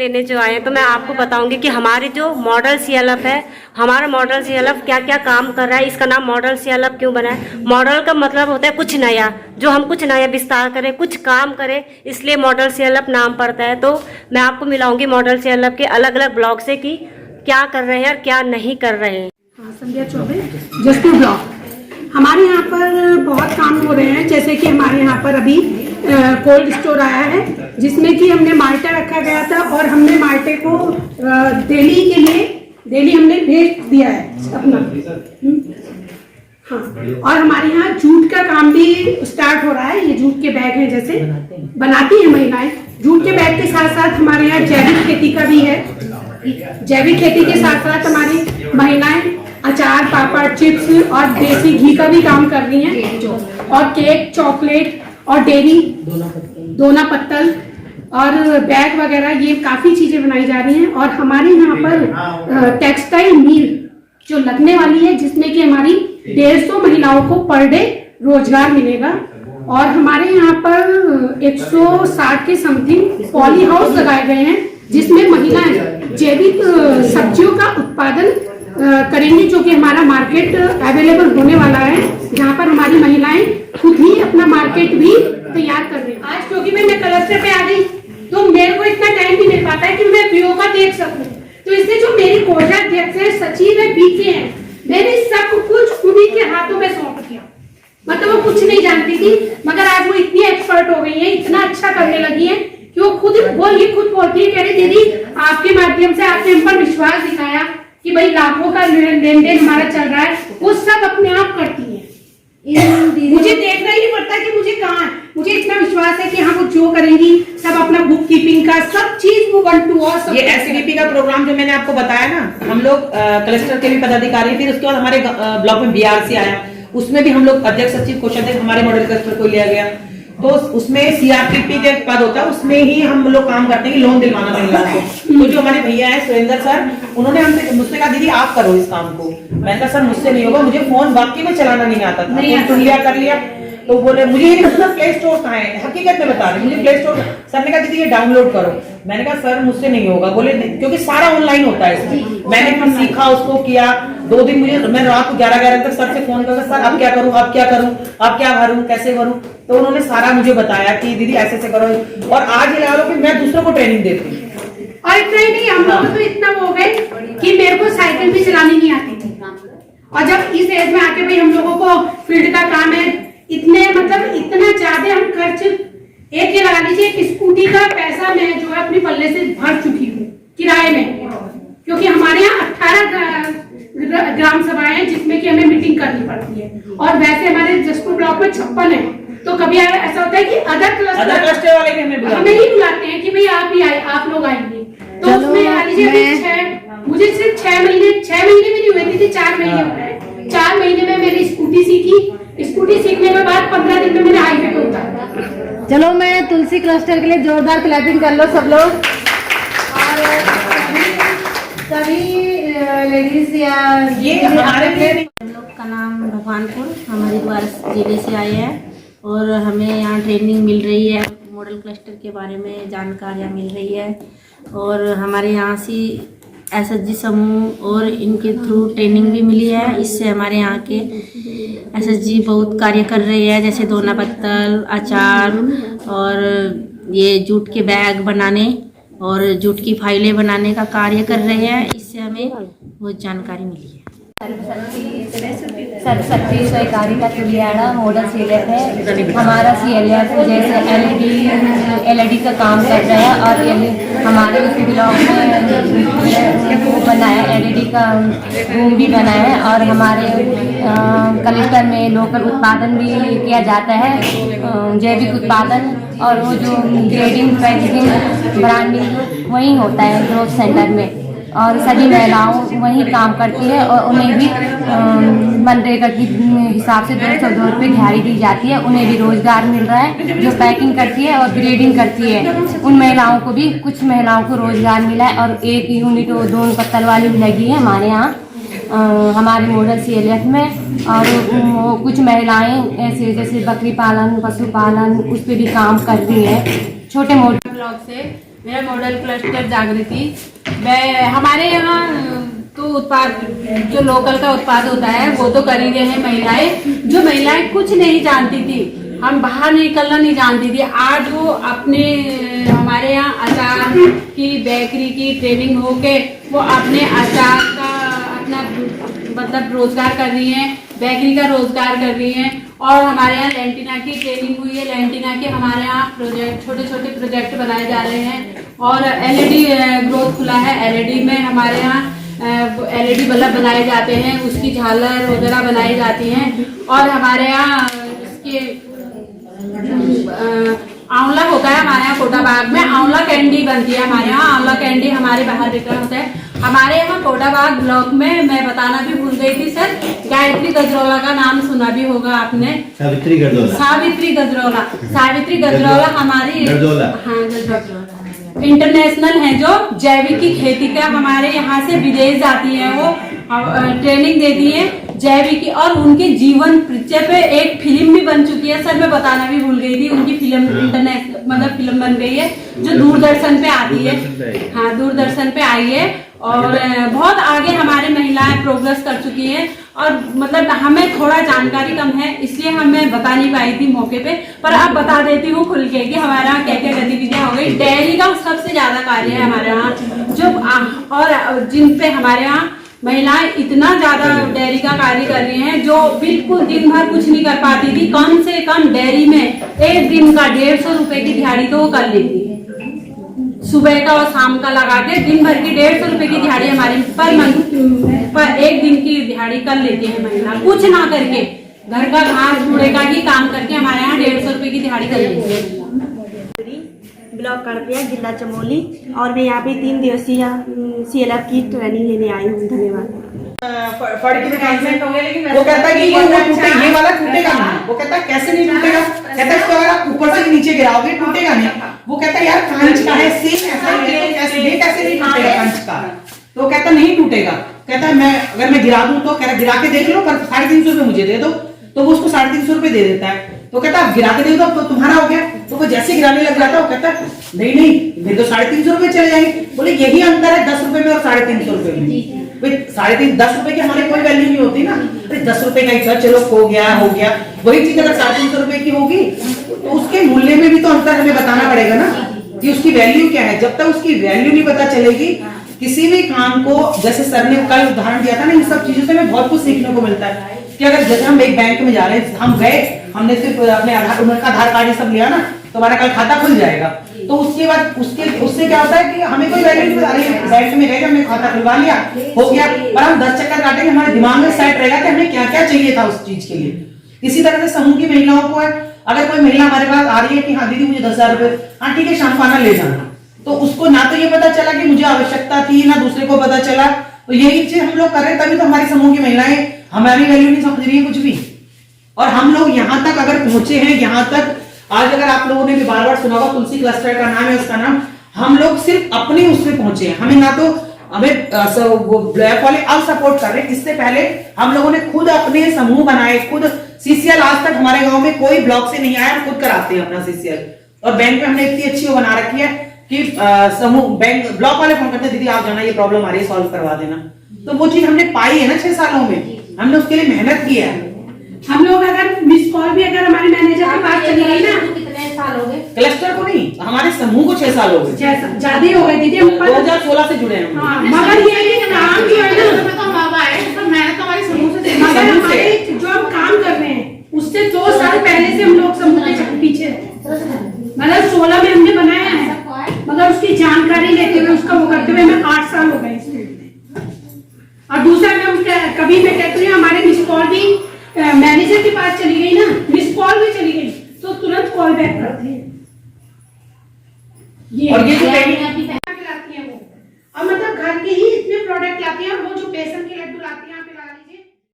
लेने जो आए हैं तो मैं आपको बताऊंगी कि हमारे जो मॉडल CLF है, हमारा मॉडल CLF क्या क्या काम कर रहा है। इसका नाम मॉडल CLF क्यों बना है? मॉडल का मतलब होता है कुछ नया, जो हम कुछ नया विस्तार करें, कुछ काम करें, इसलिए मॉडल CLF नाम पड़ता है। तो मैं आपको मिलाऊंगी मॉडल CLF के अलग अलग ब्लॉक से कि क्या कर रहे हैं और क्या नहीं कर रहे हैं। संध्या चौबे, जसपुर ब्लॉक। हमारे यहाँ पर बहुत काम हो रहे हैं, जैसे कि हमारे यहाँ पर अभी कोल्ड स्टोर आया है जिसमें कि हमने माल्टा रखा गया था और हमने माल्टे को दिल्ली के लिए दिल्ली हमने भेज दिया है अपना। हाँ, और हमारे यहाँ जूट का काम भी स्टार्ट हो रहा है। ये जूट के बैग हैं, जैसे बनाती हैं महिलाएं। जूट के बैग के साथ साथ हमारे यहाँ जैविक खेती का भी है। जैविक खेती के साथ साथ हमारी महिलाएं अचार, पापड़, चिप्स और देसी घी का भी काम कर रही हैं, और केक, चॉकलेट और डेयरी, दोना पत्तल और बैग वगैरह, ये काफी चीजें बनाई जा रही हैं। और हमारे यहाँ पर टेक्सटाइल मिल जो लगने वाली है, जिसमें कि हमारी 150 महिलाओं को पर डे रोजगार मिलेगा। और हमारे यहाँ पर 160 के समथिंग पॉली हाउस लगाए गए हैं, जिसमें महिलाएं जैविक सब्जियों का उत्पादन करेंगी, जो कि हमारा मार्केट अवेलेबल होने वाला है, जहाँ पर हमारी महिलाएं खुद ही अपना मार्केट भी तैयार कर रही हैं। आज क्योंकि मैं क्लस्टर पे आ गई तो मेरे को इतना टाइम नहीं मिल पाता है कि मैं पीओ का देख सकूं, तो इसलिए जो मेरी कोषाध्यक्ष है, सचिव है, बीके हैं, मैंने सब कुछ उन्हीं के हाथों में सौंप दिया। मतलब वो कुछ नहीं जानती थी, मगर आज वो इतनी एक्सपर्ट हो गई है, इतना अच्छा करने लगी है कि वो खुद बोलती है, कह रही दीदी आपके माध्यम से आपने हम पर विश्वास दिखाया कि भाई लाखों का लेन देन हमारा चल रहा है, वो सब अपने आप करती है। मुझे देखना ही नहीं पड़ता कि मुझे कहाँ, मुझे इतना विश्वास है कि हाँ वो जो करेंगी सब अपना बुक कीपिंग का सब चीज वो 1 to all। ये SCDP का प्रोग्राम जो मैंने आपको बताया ना, हम लोग क्लस्टर के भी पदाधिकारी, फिर उसके बाद हमारे ब्लॉक में BRC आया, उसमें भी हम लोग अध्यक्ष, सचिव, कोषाध्यक्ष हमारे मॉडल क्लस्टर को लिया गया। तो उसमें CRPP के पद होता है, उसमें ही हम लोग काम करते हैं कि लोन दिलवाना महिलाओं को। तो जो हमारे भैया है सुरेंद्र सर, उन्होंने मुझसे कहा दीदी आप करो इस काम को। मैंने कहा सर मुझसे नहीं होगा, मुझे फोन वाकई में चलाना नहीं आता था, तो लिया कर लिया। तो बोले मुझे ये नहीं पता प्ले स्टोर कहाँ है, हकीकत में बता रहे मुझे प्ले स्टोर। सर ने कहा दीदी ये डाउनलोड करो। मैंने कहा सर मुझसे नहीं होगा। बोले क्योंकि सारा ऑनलाइन होता है इसमें। मैंने फिर सीखा, उसको किया। 2 दिन मुझे, मैं रात को 11 तक सर से फोन करके सर अब क्या करूं, अब क्या करूं, अब क्या भरूं, कैसे भरूं। तो उन्होंने सारा मुझे बताया कि दीदी ऐसे ऐसे करो। और आज ये लगा लो कि मैं दूसरों को ट्रेनिंग देती हूँ। और इतना ही नहीं, हम लोग तो इतना वो हो गए कि मेरे को साइकिल भी चलानी नहीं आती थी, और जब इस एज में आके भाई हम लोगों को फील्ड का काम है, इतने मतलब इतना ज्यादा हम खर्च, एक ये लगा लीजिए कि स्कूटी का पैसा मैं जो है अपनी पल्ले से भर चुकी हूँ किराए में, क्योंकि हमारे यहाँ 18 ग्राम सभाएं हैं जिसमें कि हमें मीटिंग करनी पड़ती है, और वैसे हमारे जसपुर ब्लॉक में 56 है। तो कभी ऐसा होता है कि अदर क्लस्टर वाले भी हमें ही बुलाते हैं कि भाई आप ही आए, आप लोग आएंगे। तो उसमें मान लीजिए मुझे सिर्फ 6 महीने भी नहीं हुए थे, 4 महीने हो गए। 4 महीने में मैंने स्कूटी सीखी। स्कूटी सीखने के बाद 15 दिन में मैंने हाईवे पे उतारा। चलो मैं तुलसी क्लस्टर के लिए जोरदार क्लैपिंग कर लो सब लोग। और सभी लेडीज या ये हमारे हम लोग का नाम भगवानपुर, हम हरिद्वार जिले से आए हैं और हमें यहाँ ट्रेनिंग मिल रही है, मॉडल क्लस्टर के बारे में जानकारियाँ मिल रही है। और हमारे यहाँ से SSG समूह और इनके थ्रू ट्रेनिंग भी मिली है। इससे हमारे यहाँ के SSG बहुत कार्य कर रहे हैं, जैसे दोना पत्तल, अचार और ये जूट के बैग बनाने और जूट की फाइलें बनाने का कार्य कर रहे हैं। इससे हमें बहुत जानकारी मिली है। सरस्वती सहकारिता तुलियाड़ा मॉडल CLF है। हमारा CLF जैसे LED का काम कर रहा है, और हमारे उस ब्लॉक में वो बनाया LED का रूम भी बनाया है। और हमारे कलेक्टर में लोकल उत्पादन भी किया जाता है, जैविक उत्पादन, और वो जो ग्रेडिंग, पैकेजिंग, ब्रांडिंग वहीं होता है ग्रोथ सेंटर में। और सभी महिलाओं वहीं काम करती है और उन्हें भी मनरेगा के हिसाब से 202 रुपये दिहाड़ी दी जाती है। उन्हें भी रोजगार मिल रहा है, जो पैकिंग करती है और ग्रेडिंग करती है। उन महिलाओं को भी, कुछ महिलाओं को रोजगार मिला है। और एक यूनिट वो दोन पत्तल वाली भी लगी है हमारे यहाँ हमारे मॉडल CLF में। और कुछ महिलाएं ऐसे जैसे बकरी पालन, पशुपालन, उस पर भी काम करती हैं। छोटे मोटे ब्लॉक से मेरा मॉडल क्लस्टर जागृति। मैं हमारे यहाँ तो उत्पाद जो लोकल का उत्पाद होता है वो तो कर ही रहे हैं महिलाएं। जो महिलाएं कुछ नहीं जानती थी, हम बाहर निकलना नहीं जानती थी, आज वो अपने हमारे यहाँ अचार की बेकरी की ट्रेनिंग होके वो अपने अचार का अपना मतलब रोजगार कर रही हैं, बेकरी का रोजगार कर रही हैं। और हमारे यहाँ लेंटिना की ट्रेनिंग हुई है, लेंटिना के हमारे यहाँ प्रोजेक्ट छोटे छोटे प्रोजेक्ट बनाए जा रहे हैं। और एलईडी ग्रोथ खुला है, एलईडी में हमारे यहाँ एलईडी बल्ब बनाए जाते हैं, उसकी झालर वगैरह बनाई जाती हैं। और हमारे यहाँ इसके आंवला होता है, हमारे यहाँ कोटाबाग में आंवला कैंडी बनती है। हमारे यहाँ आंवला कैंडी हमारे बाहर बिक्रा होता है। हमारे यहाँ कोटाबाग ब्लॉक में मैं बताना भी भूल गई थी सर, गायत्री गजरौला का नाम सुना भी होगा आपने। सावित्री गजरौला हमारी इंटरनेशनल है, जो जैविक की खेती का हमारे यहाँ से विदेश जाती है, वो ट्रेनिंग देती है जैविक की। और उनके जीवन परिचय पे एक फिल्म भी बन चुकी है सर, मैं बताना भी भूल गई थी। उनकी फिल्म इंटरनेशनल मतलब फिल्म बन गई है जो दूरदर्शन पे आती है। हाँ, दूरदर्शन पे आई है। और बहुत आगे हमारे महिलाएं प्रोग्रेस कर चुकी हैं। और मतलब हमें थोड़ा जानकारी कम है, इसलिए हमें बता नहीं पाई थी मौके पे, पर अब बता देती हूँ खुल के कि हमारे यहाँ क्या क्या गतिविधियां हो गई। डेयरी का सबसे ज्यादा कार्य है हमारे यहाँ, जो और जिन पे हमारे यहाँ महिलाएं इतना ज्यादा डेयरी का कार्य कर रही हैं, जो बिल्कुल दिन भर कुछ नहीं कर पाती थी। कम से कम डेयरी में एक दिन का 150 रुपए की दिहाड़ी तो वो कर लेती है, सुबह का और शाम का लगा के दिन भर की 150 रुपए की दिहाड़ी हमारी पर एक दिन की दिहाड़ी कर लेती है महिला, कुछ ना करके घर का घास कूड़े का ही काम करके हमारे यहाँ 150 रुपए की दिहाड़ी कर लेती है। ब्लॉक करते हैं जिला चमोली, और मैं यहाँ पे 3 दिवसीय CLF की ट्रेनिंग लेने आई हूँ। धन्यवाद। वो कहता है कि ये वाला टूटेगा नहीं। वो कहता है कैसे नहीं टूटेगा? कहता है इसको अगर आप ऊपर से नीचे गिराओगे टूटेगा नहीं। वो कहता है यार कांच का है, सेम ऐसा ही है, ये कैसे नहीं टूटेगा कांच का? तो कहता नहीं टूटेगा। कहता है मैं अगर मैं गिरा दूं तो, कह रहा गिरा के देख लो पर 350 रुपए मुझे दे दो। तो वो उसको 350 रुपए दे देता है। तो कहता है गिरा के दे दो तो तुम्हारा हो गया। तो वो जैसे गिराने लग जाता है, वो कहता है नहीं नहीं मेरे तो 350 रुपए चले जाएंगे। बोले यही अंतर है 10 रुपए में और 350 रुपए में। 10 रुपए की हमारे कोई वैल्यू नहीं होती ना। 10 रुपए का ही चलो हो गया। वही चीज अगर 350 रुपए की होगी तो उसके मूल्य में भी तो अंतर हमें बताना पड़ेगा ना कि उसकी वैल्यू क्या है। जब तक उसकी वैल्यू नहीं पता चलेगी किसी भी काम को, जैसे सर ने कल उदाहरण दिया था ना, इन सब चीजों से हमें बहुत कुछ सीखने को मिलता है कि अगर जैसे हम एक बैंक में जा रहे हैं, हम गए, हमने सिर्फ अपने आधार कार्ड ये सब लिया ना तो हमारा कल खाता खुल जाएगा। तो उसके बाद उससे क्या होता है कि हमें कोई वैल्यू नहीं बता रही है। बैंक में गए, हमने खाता खुलवा लिया, हो गया, पर हम 10 चक्कर काटेंगे, हमारे दिमाग में सेट रहेगा कि हमें क्या क्या चाहिए था उस चीज के लिए। इसी तरह से समूह की महिलाओं को है, अगर कोई महिला हमारे पास आ रही है कि हाँ दीदी मुझे 10,000 रुपए, हाँ ठीक है शाम को आना ले जाना, तो उसको ना तो ये पता चला कि मुझे आवश्यकता थी, ना दूसरे को पता चला। तो यही चीज हम लोग कर रहे हैं, तभी तो हमारी समूह की महिलाएं हमारी वैल्यू नहीं समझ रही है कुछ भी। और हम लोग यहाँ तक अगर पहुंचे हैं, यहाँ तक आज अगर आप लोगों ने भी बार बार सुना होगा, तुलसी क्लस्टर का नाम है उसका नाम, हम लोग सिर्फ अपने उसमें पहुंचे हैं। हमें ना तो हमें वो ब्लॉक वाले अब सपोर्ट कर रहे हैं, इससे पहले हम लोगों ने खुद अपने समूह बनाए, खुद CCL आज तक हमारे गांव में कोई ब्लॉक से नहीं आया, हम खुद कराते हैं अपना CCL। और बैंक में हमने इतनी अच्छी वो बना रखी है कि समूह बैंक ब्लॉक वाले फोन करते दीदी आप जाना ये प्रॉब्लम आ रही है सॉल्व करवा देना। तो वो चीज हमने पाई है ना 6 सालों में, हमने उसके लिए मेहनत की है। हम लोग अगर मिस कॉल भी अगर हमारे मैनेजर के पास चली गई ना, कितने साल हो गए? क्लस्टर को नहीं, हमारे समूह को 6 साल हो गए, ज्यादा हो गए दीदी। 2016 से जुड़े हैं। हाँ, मगर ये काम जो है ना, मगर हमारे जो हम काम कर रहे हैं उससे 2 साल पहले से हम लोग समूह के पीछे, मतलब 16 में हमने बनाया है, मगर उसकी जानकारी लेते हुए उसका वो करते हुए हमें 8 साल हो गए इस फील्ड में। और दूसरा कभी मैं कहती हूँ हमारे मिस कॉल भी मैनेजर के पास चली गई ना, मिस कॉल भी चली गई तो तुरंत कॉल बैक करते हैं। और ये लाती हैं वो, और मतलब घर के ही इतने प्रोडक्ट लाती हैं, और वो जो बेसन के लड्डू लाती हैं